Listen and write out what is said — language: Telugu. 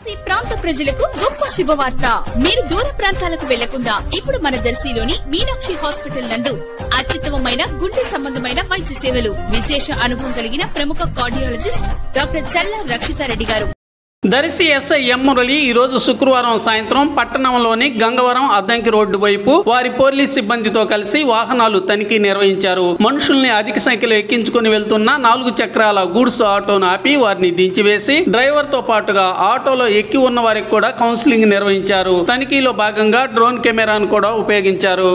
దర్శి ప్రాంత ప్రజలకు గొప్ప శుభవార్త. మీరు దూర ప్రాంతాలకు వెళ్లకుండా ఇప్పుడు మన దర్శిలోని మీనాక్షి హాస్పిటల్ నందు అత్యుత్తమమైన గుండె సంబంధమైన వైద్య సేవలు. విశేష అనుభవం కలిగిన ప్రముఖ కార్డియాలజిస్ట్ డాక్టర్ చల్లా రక్షితారెడ్డి గారు. దర్శి ఎస్ఐ ఎం మురళి ఈ రోజు శుక్రవారం సాయంత్రం పట్టణంలోని గంగవరం అద్దంకి రోడ్డు వైపు వారి పోలీస్ సిబ్బందితో కలిసి వాహనాలు తనిఖీ నిర్వహించారు. మనుషుల్ని అధిక సంఖ్యలో ఎక్కించుకుని వెళ్తున్న 4 చక్రాల గూడ్స్ ఆటోను ఆపి వారిని దించివేసి డ్రైవర్ తో పాటుగా ఆటోలో ఎక్కి ఉన్న వారికి కూడా కౌన్సిలింగ్ నిర్వహించారు. తనిఖీలో భాగంగా డ్రోన్ కెమెరాను కూడా ఉపయోగించారు.